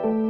Hello,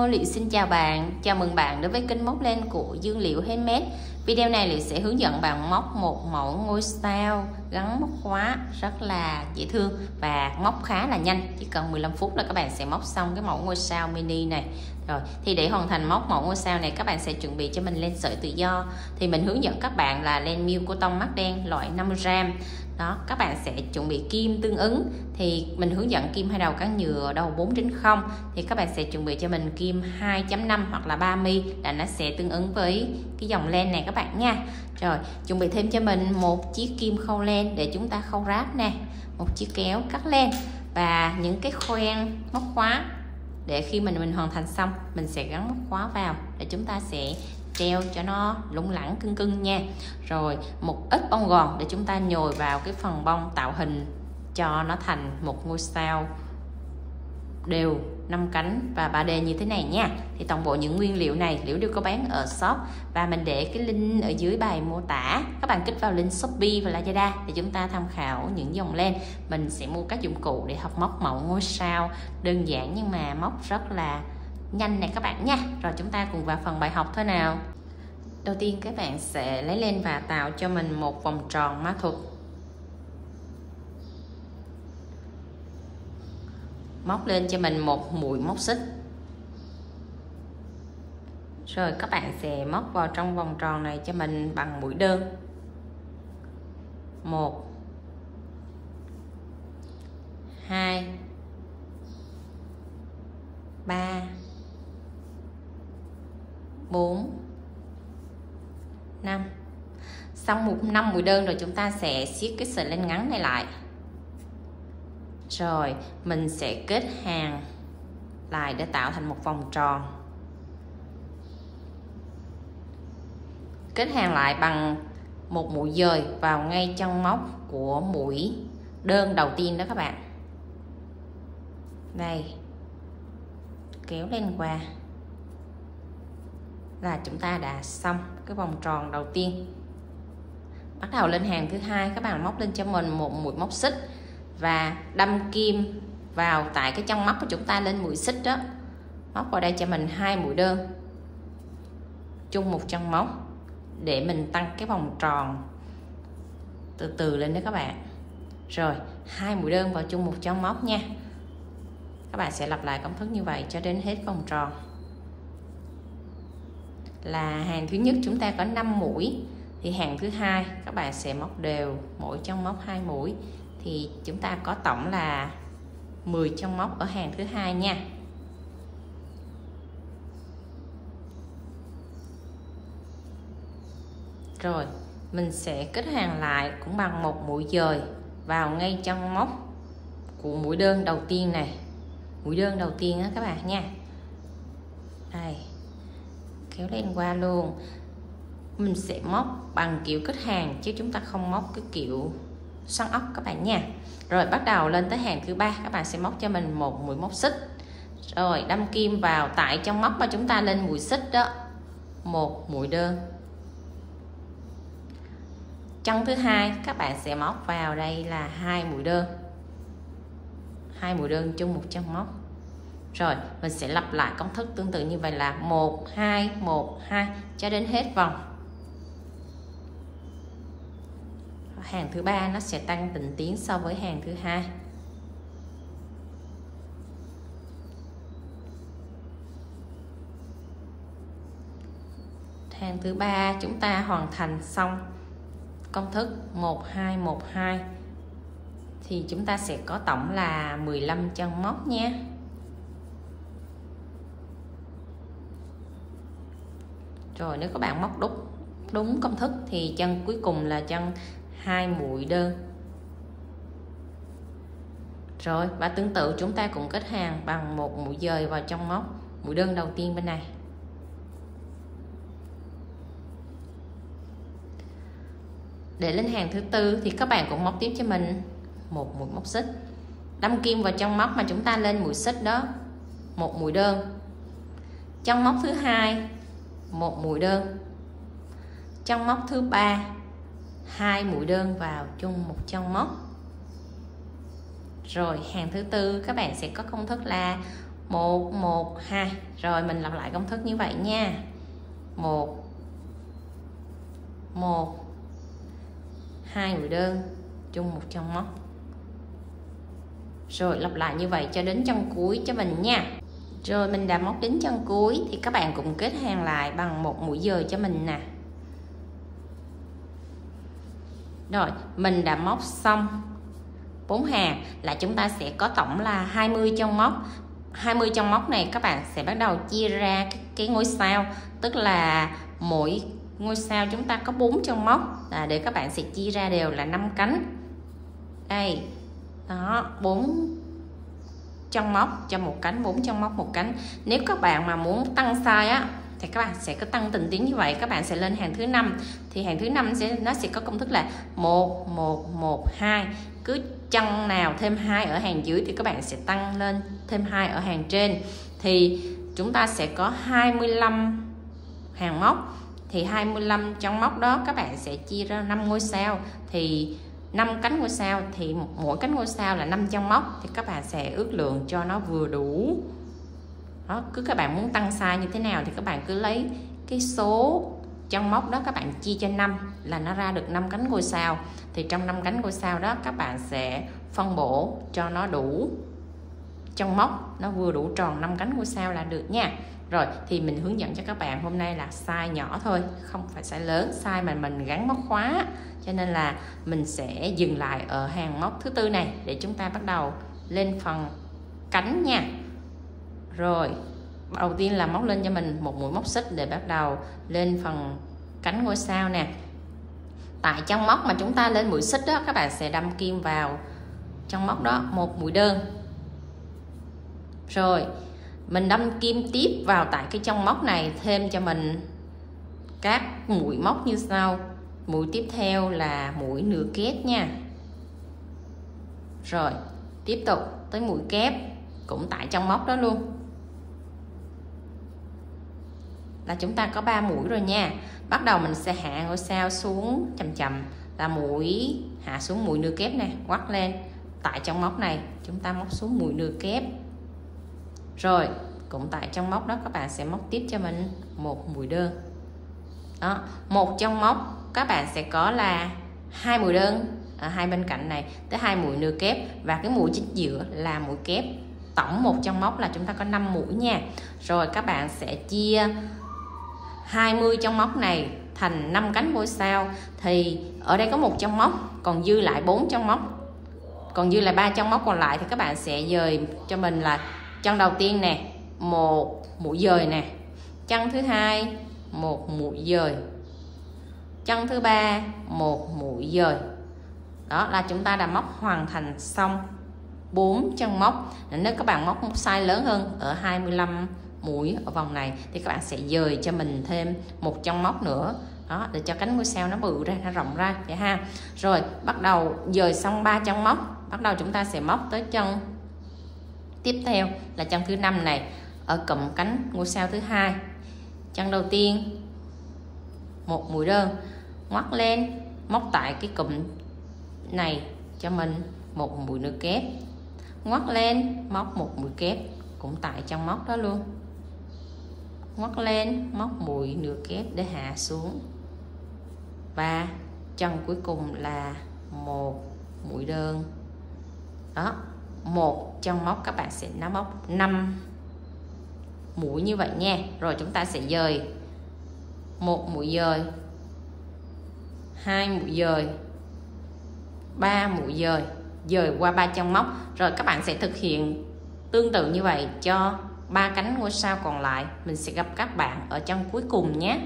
Liệu xin chào bạn. Chào mừng bạn đến với kênh móc len của Dương Liệu Handmade. Video này Liệu sẽ hướng dẫn bạn móc một mẫu ngôi sao gắn móc khóa rất là dễ thương và móc khá là nhanh, chỉ cần 15 phút là các bạn sẽ móc xong cái mẫu ngôi sao mini này. Rồi, thì để hoàn thành móc mẫu ngôi sao này, các bạn sẽ chuẩn bị cho mình len sợi tự do. Thì mình hướng dẫn các bạn là len miêu cô tông mắt đen loại 50g. Đó, các bạn sẽ chuẩn bị kim tương ứng. Thì mình hướng dẫn kim 2 đầu cán nhựa đầu 4/0. Thì các bạn sẽ chuẩn bị cho mình kim 2.5 hoặc là 3mm là nó sẽ tương ứng với cái dòng len này các bạn nha. Rồi, chuẩn bị thêm cho mình một chiếc kim khâu len để chúng ta khâu ráp nè, một chiếc kéo cắt len và những cái khoen móc khóa để khi mình hoàn thành xong mình sẽ gắn móc khóa vào để chúng ta sẽ treo cho nó lủng lẳng cưng nha. Rồi một ít bông gòn để chúng ta nhồi vào cái phần bông tạo hình cho nó thành một ngôi sao đều 5 cánh và 3D như thế này nha. Thì toàn bộ những nguyên liệu này Liễu đều có bán ở shop và mình để cái link ở dưới bài mô tả. Các bạn kích vào link Shopee và Lazada để chúng ta tham khảo những dòng len. Mình sẽ mua các dụng cụ để học móc mẫu ngôi sao đơn giản nhưng mà móc rất là nhanh này các bạn nha. Rồi chúng ta cùng vào phần bài học thôi nào. Đầu tiên các bạn sẽ lấy len và tạo cho mình một vòng tròn ma thuật. Móc lên cho mình một mũi móc xích. Rồi các bạn sẽ móc vào trong vòng tròn này cho mình bằng mũi đơn. 1 2 3 4 5. Xong 5 mũi đơn rồi chúng ta sẽ siết cái sợi len ngắn này lại. Rồi mình sẽ kết hàng lại để tạo thành một vòng tròn. Kết hàng lại bằng một mũi dời vào ngay chân móc của mũi đơn đầu tiên đó các bạn. Đây, kéo lên qua là chúng ta đã xong cái vòng tròn đầu tiên. Bắt đầu lên hàng thứ hai, các bạn móc lên cho mình một mũi móc xích và đâm kim vào tại cái chân móc của chúng ta lên mũi xích đó. Móc vào đây cho mình 2 mũi đơn chung một chân móc để mình tăng cái vòng tròn từ từ lên đó các bạn. Rồi 2 mũi đơn vào chung một chân móc nha. Các bạn sẽ lặp lại công thức như vậy cho đến hết vòng tròn. Là hàng thứ nhất chúng ta có 5 mũi thì hàng thứ hai các bạn sẽ móc đều mỗi chân móc 2 mũi thì chúng ta có tổng là 10 chân móc ở hàng thứ hai nha. Rồi mình sẽ kết hàng lại cũng bằng một mũi dời vào ngay chân móc của mũi đơn đầu tiên này, mũi đơn đầu tiên đó các bạn nha. Đây, kéo lên qua luôn. Mình sẽ móc bằng kiểu kết hàng chứ chúng ta không móc cái kiểu xoắn ốc các bạn nha. Rồi bắt đầu lên tới hàng thứ ba, các bạn sẽ móc cho mình một mũi móc xích. Rồi đâm kim vào tại trong móc mà chúng ta lên mũi xích đó, một mũi đơn. Chân thứ hai các bạn sẽ móc vào đây là 2 mũi đơn. 2 mũi đơn chung một chân móc. Rồi mình sẽ lặp lại công thức tương tự như vậy là 1 2 1 2 cho đến hết vòng. Hàng thứ ba nó sẽ tăng tịnh tiến so với hàng thứ hai. Hàng thứ ba chúng ta hoàn thành xong công thức 1 2 1 2 thì chúng ta sẽ có tổng là 15 chân móc nhé. Rồi nếu các bạn móc đúng công thức thì chân cuối cùng là chân 2 mũi đơn. Rồi và tương tự chúng ta cũng kết hàng bằng một mũi dời vào trong móc mũi đơn đầu tiên bên này. Để lên hàng thứ tư thì các bạn cũng móc tiếp cho mình một mũi móc xích, đâm kim vào trong móc mà chúng ta lên mũi xích đó, một mũi đơn Trong móc thứ hai 1 mũi đơn, trong móc thứ ba 2 mũi đơn vào chung một chân móc. Rồi hàng thứ tư các bạn sẽ có công thức là 1 1 2. Rồi mình lặp lại công thức như vậy nha. 1 1 2 mũi đơn chung một chân móc. Rồi lặp lại như vậy cho đến chân cuối cho mình nha. Rồi mình đã móc đến chân cuối thì các bạn cũng kết hàng lại bằng một mũi dời cho mình nè. Rồi mình đã móc xong 4 hàng, là chúng ta sẽ có tổng là 20 chân móc. 20 chân móc này các bạn sẽ bắt đầu chia ra cái ngôi sao, tức là mỗi ngôi sao chúng ta có 4 chân móc, để các bạn sẽ chia ra đều là 5 cánh. Đây đó, 4 chân móc cho một cánh, 4 chân móc một cánh. Nếu các bạn mà muốn tăng size á thì các bạn sẽ có tăng từng tiến như vậy. Các bạn sẽ lên hàng thứ 5 thì hàng thứ 5 nó sẽ có công thức là 1 1 1 2. Cứ chân nào thêm 2 ở hàng dưới thì các bạn sẽ tăng lên thêm 2 ở hàng trên, thì chúng ta sẽ có 25 hàng móc. Thì 25 chân móc đó các bạn sẽ chia ra 5 ngôi sao, thì 5 cánh ngôi sao thì mỗi cánh ngôi sao là 5 chân móc, thì các bạn sẽ ước lượng cho nó vừa đủ. Đó, cứ các bạn muốn tăng size như thế nào thì các bạn cứ lấy cái số chân móc đó các bạn chia cho 5 là nó ra được 5 cánh ngôi sao. Thì trong 5 cánh ngôi sao đó các bạn sẽ phân bổ cho nó đủ chân móc, nó vừa đủ tròn 5 cánh ngôi sao là được nha. Rồi thì mình hướng dẫn cho các bạn hôm nay là size nhỏ thôi, không phải size lớn, size mà mình gắn móc khóa, cho nên là mình sẽ dừng lại ở hàng móc thứ tư này để chúng ta bắt đầu lên phần cánh nha. Rồi đầu tiên là móc lên cho mình một mũi móc xích để bắt đầu lên phần cánh ngôi sao nè. Tại trong móc mà chúng ta lên mũi xích đó, các bạn sẽ đâm kim vào trong móc đó một mũi đơn. Rồi mình đâm kim tiếp vào tại cái trong móc này, thêm cho mình các mũi móc như sau. Mũi tiếp theo là mũi nửa kép nha. Rồi tiếp tục tới mũi kép cũng tại trong móc đó luôn, là chúng ta có 3 mũi rồi nha. Bắt đầu mình sẽ hạ ngôi sao xuống chậm chậm, là mũi hạ xuống mũi nửa kép này, quắt lên tại trong móc này chúng ta móc xuống mũi nửa kép. Rồi cũng tại trong móc đó các bạn sẽ móc tiếp cho mình một mũi đơn. Đó, một trong móc các bạn sẽ có là 2 mũi đơn ở hai bên cạnh này, tới 2 mũi nửa kép, và cái mũi chính giữa là mũi kép. Tổng một trong móc là chúng ta có 5 mũi nha. Rồi các bạn sẽ chia 20 trong móc này thành 5 cánh ngôi sao. Thì ở đây có một trong móc, còn dư lại 4 trong móc, còn dư lại 3 trong móc còn lại thì các bạn sẽ dời cho mình là chân đầu tiên nè, một mũi dời nè, chân thứ hai một mũi dời, chân thứ ba một mũi dời. Đó là chúng ta đã móc hoàn thành xong 4 chân móc. Nếu các bạn móc một size lớn hơn ở 25 mũi ở vòng này thì các bạn sẽ dời cho mình thêm một chân móc nữa đó, để cho cánh ngôi sao nó bự ra, nó rộng ra vậy ha. Rồi bắt đầu dời xong 3 chân móc, bắt đầu chúng ta sẽ móc tới chân tiếp theo là chân thứ 5 này, ở cụm cánh ngôi sao thứ hai. Chân đầu tiên một mũi đơn, ngoắt lên móc tại cái cụm này cho mình một mũi nửa kép, ngoắt lên móc một mũi kép cũng tại trong móc đó luôn, ngoắt lên móc mũi nửa kép để hạ xuống, và chân cuối cùng là một mũi đơn. Đó, một trong móc các bạn sẽ nó móc 5 mũi như vậy nha. Rồi chúng ta sẽ dời một mũi dời, 2 mũi dời, 3 mũi dời, dời qua 3 chân móc. Rồi các bạn sẽ thực hiện tương tự như vậy cho 3 cánh ngôi sao còn lại. Mình sẽ gặp các bạn ở chân cuối cùng nhé.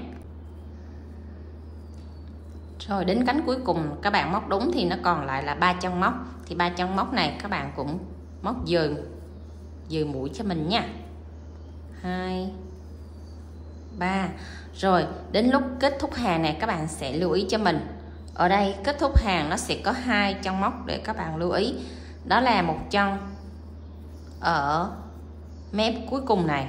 Rồi đến cánh cuối cùng các bạn móc đúng thì nó còn lại là 3 chân móc. Thì 3 chân móc này các bạn cũng móc dời mũi cho mình nha. 2 3. Rồi đến lúc kết thúc hàng này các bạn sẽ lưu ý cho mình. Ở đây kết thúc hàng nó sẽ có 2 chân móc để các bạn lưu ý. Đó là một chân ở mép cuối cùng này,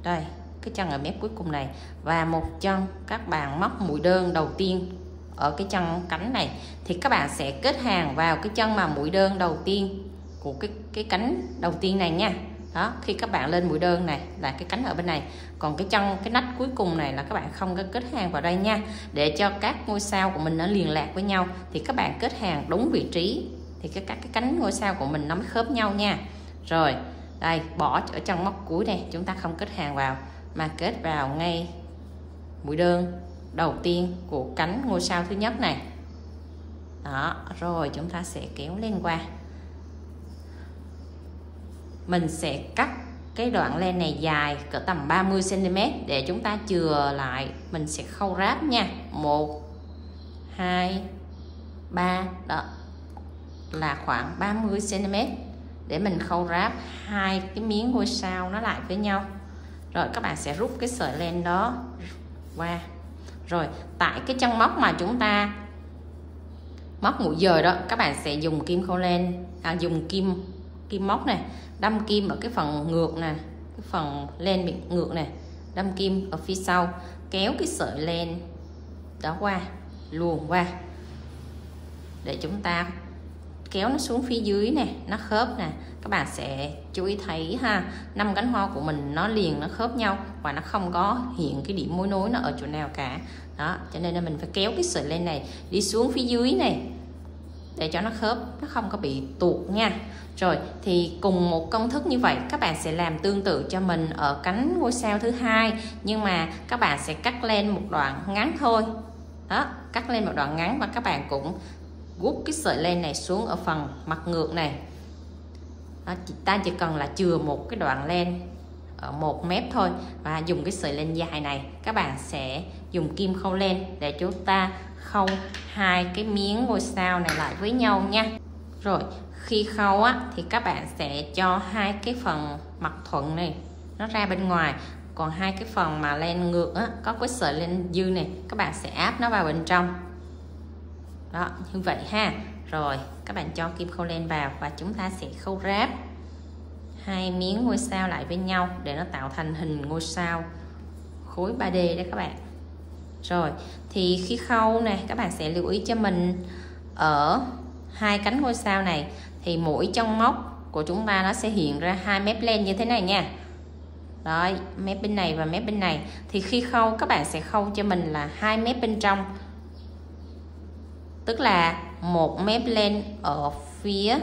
đây cái chân ở mép cuối cùng này, và một chân các bạn móc mũi đơn đầu tiên ở cái chân cánh này, thì các bạn sẽ kết hàng vào cái chân mà mũi đơn đầu tiên của cái cánh đầu tiên này nha. Đó, khi các bạn lên mũi đơn này là cái cánh ở bên này, còn cái chân cái nách cuối cùng này là các bạn không có kết hàng vào đây nha. Để cho các ngôi sao của mình nó liền lạc với nhau thì các bạn kết hàng đúng vị trí thì các cái cánh ngôi sao của mình nó mới khớp nhau nha. Rồi đây, bỏ ở chân móc cuối này, chúng ta không kết hàng vào mà kết vào ngay mũi đơn đầu tiên của cánh ngôi sao thứ nhất này. Đó, rồi chúng ta sẽ kéo lên qua. Mình sẽ cắt cái đoạn len này dài cỡ tầm 30 cm để chúng ta chừa lại, mình sẽ khâu ráp nha. 1 2 3, đó là khoảng 30 cm để mình khâu ráp hai cái miếng ngôi sao nó lại với nhau. Rồi các bạn sẽ rút cái sợi len đó qua. Rồi tại cái chân móc mà chúng ta móc mũi dời đó, các bạn sẽ dùng kim khâu len, dùng kim móc này, đâm kim ở cái phần ngược nè, cái phần len bị ngược này, đâm kim ở phía sau, kéo cái sợi len đó qua, luồn qua để chúng ta kéo nó xuống phía dưới này, nó khớp nè. Các bạn sẽ chú ý thấy ha, 5 cánh hoa của mình nó liền, nó khớp nhau và nó không có hiện cái điểm mối nối nó ở chỗ nào cả. Đó, cho nên là mình phải kéo cái sợi len này đi xuống phía dưới này để cho nó khớp, nó không có bị tuột nha. Rồi thì cùng một công thức như vậy các bạn sẽ làm tương tự cho mình ở cánh ngôi sao thứ hai, nhưng mà các bạn sẽ cắt lên một đoạn ngắn thôi. Đó, cắt lên một đoạn ngắn và các bạn cũng gút cái sợi len này xuống ở phần mặt ngược này. Đó, ta chỉ cần là chừa một cái đoạn len ở 1 mét thôi, và dùng cái sợi len dài này các bạn sẽ dùng kim khâu len để chúng ta khâu hai cái miếng ngôi sao này lại với nhau nha. Rồi khi khâu á thì các bạn sẽ cho hai cái phần mặt thuận này nó ra bên ngoài, còn hai cái phần mà len ngược á, có cái sợi len dư này, các bạn sẽ áp nó vào bên trong. Đó, như vậy ha. Rồi các bạn cho kim khâu len vào và chúng ta sẽ khâu ráp hai miếng ngôi sao lại với nhau để nó tạo thành hình ngôi sao khối 3D đấy các bạn. Rồi thì khi khâu này các bạn sẽ lưu ý cho mình ở hai cánh ngôi sao này thì mỗi chân móc của chúng ta nó sẽ hiện ra hai mép len như thế này nha. Đấy, mép bên này và mép bên này. Thì khi khâu các bạn sẽ khâu cho mình là hai mép bên trong, tức là một mép len ở phía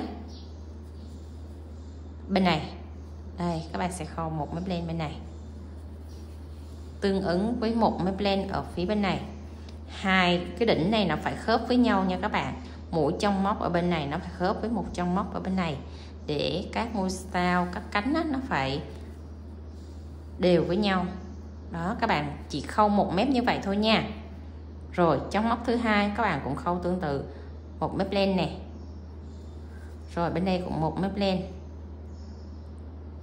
bên này. Đây, các bạn sẽ khâu một mép len bên này tương ứng với một mép len ở phía bên này. Hai cái đỉnh này nó phải khớp với nhau nha các bạn. Mỗi chân móc ở bên này nó phải khớp với một chân móc ở bên này để các ngôi sao, các cánh đó, nó phải đều với nhau. Đó, các bạn chỉ khâu một mép như vậy thôi nha. Rồi chân móc thứ hai các bạn cũng khâu tương tự, một mép len nè. Rồi bên đây cũng một mép len.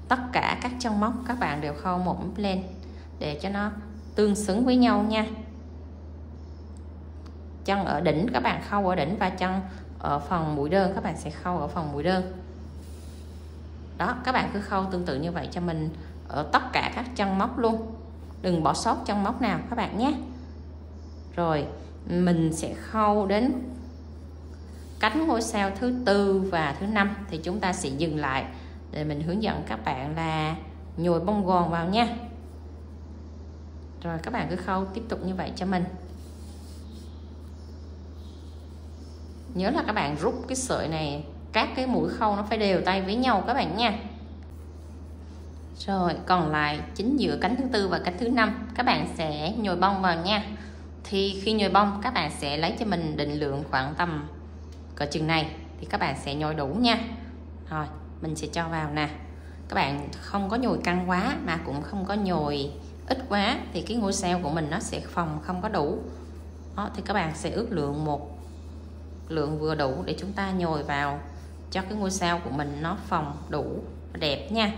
Tất cả các chân móc các bạn đều khâu một mép len để cho nó tương xứng với nhau nha. Chân ở đỉnh các bạn khâu ở đỉnh, và chân ở phần mũi đơn các bạn sẽ khâu ở phần mũi đơn. Đó, các bạn cứ khâu tương tự như vậy cho mình ở tất cả các chân móc luôn, đừng bỏ sót chân móc nào các bạn nhé. Rồi mình sẽ khâu đến cánh ngôi sao thứ tư và thứ 5 thì chúng ta sẽ dừng lại để mình hướng dẫn các bạn là nhồi bông gòn vào nha. Rồi các bạn cứ khâu tiếp tục như vậy cho mình. Nhớ là các bạn rút cái sợi này, các cái mũi khâu nó phải đều tay với nhau các bạn nha. Rồi còn lại chính giữa cánh thứ tư và cánh thứ 5 các bạn sẽ nhồi bông vào nha. Thì khi nhồi bông các bạn sẽ lấy cho mình định lượng khoảng tầm cỡ chừng này thì các bạn sẽ nhồi đủ nha. Rồi mình sẽ cho vào nè. Các bạn không có nhồi căng quá mà cũng không có nhồi ít quá thì cái ngôi sao của mình nó sẽ phòng không có đủ. Đó, thì các bạn sẽ ước lượng một lượng vừa đủ để chúng ta nhồi vào cho cái ngôi sao của mình nó phòng đủ đẹp nha.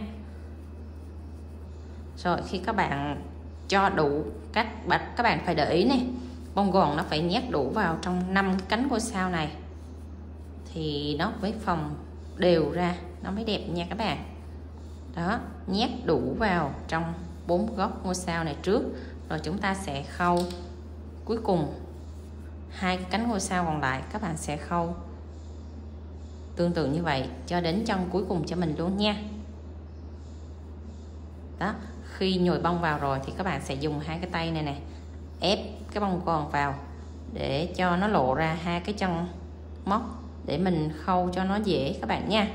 Rồi khi các bạn cho đủ, các bạn phải để ý này, bông gòn nó phải nhét đủ vào trong 5 cánh ngôi sao này thì nó mới phòng đều ra, nó mới đẹp nha các bạn. Đó, nhét đủ vào trong 4 góc ngôi sao này trước, rồi chúng ta sẽ khâu cuối cùng 2 cái cánh ngôi sao còn lại, các bạn sẽ khâu tương tự như vậy cho đến chân cuối cùng cho mình luôn nha. Đó, khi nhồi bông vào rồi thì các bạn sẽ dùng 2 cái tay này nè ép cái bông gòn vào để cho nó lộ ra 2 cái chân móc để mình khâu cho nó dễ các bạn nha.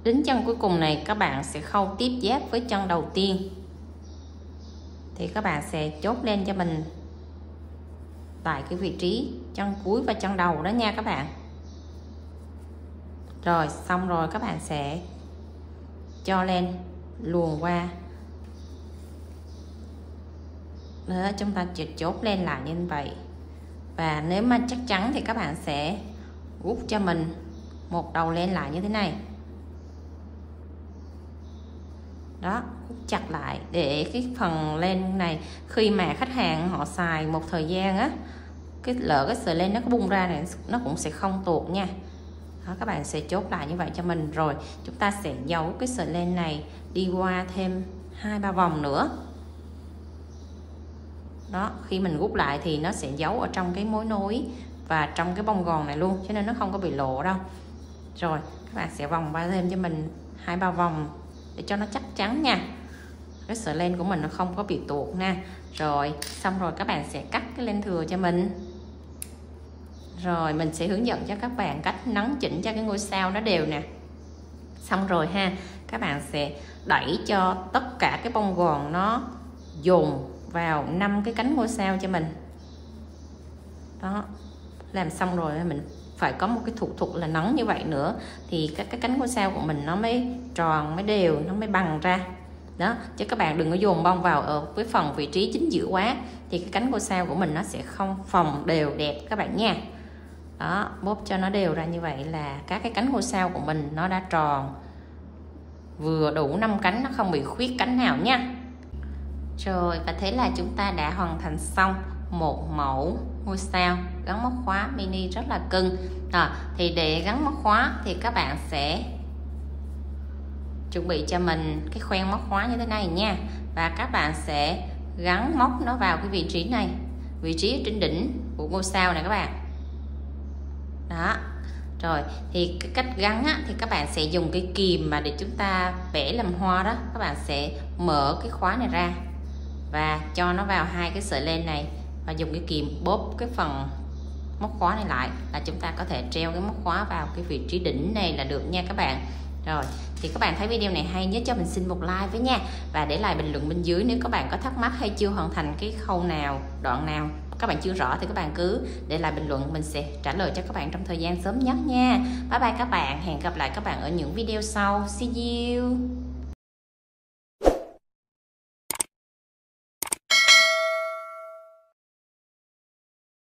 Đến chân cuối cùng này các bạn sẽ khâu tiếp giáp với chân đầu tiên, thì các bạn sẽ chốt lên cho mình tại cái vị trí chân cuối và chân đầu đó nha các bạn. Rồi xong rồi các bạn sẽ cho lên luồn qua đó, chúng ta chỉ chốt lên lại như vậy. Và nếu mà chắc chắn thì các bạn sẽ rút cho mình một đầu lên lại như thế này đó, hút chặt lại để cái phần len này khi mà khách hàng họ xài một thời gian á, cái lỡ cái sợi len nó có bung ra này nó cũng sẽ không tuột nha. Đó, các bạn sẽ chốt lại như vậy cho mình. Rồi chúng ta sẽ giấu cái sợi len này đi qua thêm 2-3 vòng nữa đó. Khi mình rút lại thì nó sẽ giấu ở trong cái mối nối và trong cái bông gòn này luôn, cho nên nó không có bị lộ đâu. Rồi các bạn sẽ vòng qua thêm cho mình 2-3 vòng để cho nó chắc chắn nha, cái sợi len của mình nó không có bị tuột nha. Rồi xong rồi các bạn sẽ cắt cái len thừa cho mình. Rồi mình sẽ hướng dẫn cho các bạn cách nắn chỉnh cho cái ngôi sao nó đều nè. Xong rồi ha, các bạn sẽ đẩy cho tất cả cái bông gòn nó dồn vào 5 cái cánh ngôi sao cho mình đó. Làm xong rồi mình phải có một cái thủ thuật là nắn như vậy nữa thì các cái cánh ngôi sao của mình nó mới tròn, mới đều, nó mới bằng ra đó. Chứ các bạn đừng có dồn bông vào ở với phần vị trí chính giữa quá thì cái cánh ngôi sao của mình nó sẽ không phồng đều đẹp các bạn nha. Đó, bóp cho nó đều ra như vậy là các cái cánh ngôi sao của mình nó đã tròn vừa đủ 5 cánh, nó không bị khuyết cánh nào nha. Rồi và thế là chúng ta đã hoàn thành xong một mẫu ngôi sao gắn móc khóa mini rất là cưng. Thì để gắn móc khóa thì các bạn sẽ chuẩn bị cho mình cái khoen móc khóa như thế này nha, và các bạn sẽ gắn móc nó vào cái vị trí này, vị trí trên đỉnh của ngôi sao này các bạn đó. Rồi thì cái cách gắn á, thì các bạn sẽ dùng cái kìm mà để chúng ta vẽ làm hoa đó, các bạn sẽ mở cái khóa này ra và cho nó vào 2 cái sợi len này và dùng cái kìm bóp cái phần móc khóa này lại là chúng ta có thể treo cái móc khóa vào cái vị trí đỉnh này là được nha các bạn. Rồi thì các bạn thấy video này hay, nhớ cho mình xin một like với nha, và để lại bình luận bên dưới nếu các bạn có thắc mắc hay chưa hoàn thành cái khâu nào, đoạn nào các bạn chưa rõ thì các bạn cứ để lại bình luận, mình sẽ trả lời cho các bạn trong thời gian sớm nhất nha. Bye bye các bạn, hẹn gặp lại các bạn ở những video sau. See you.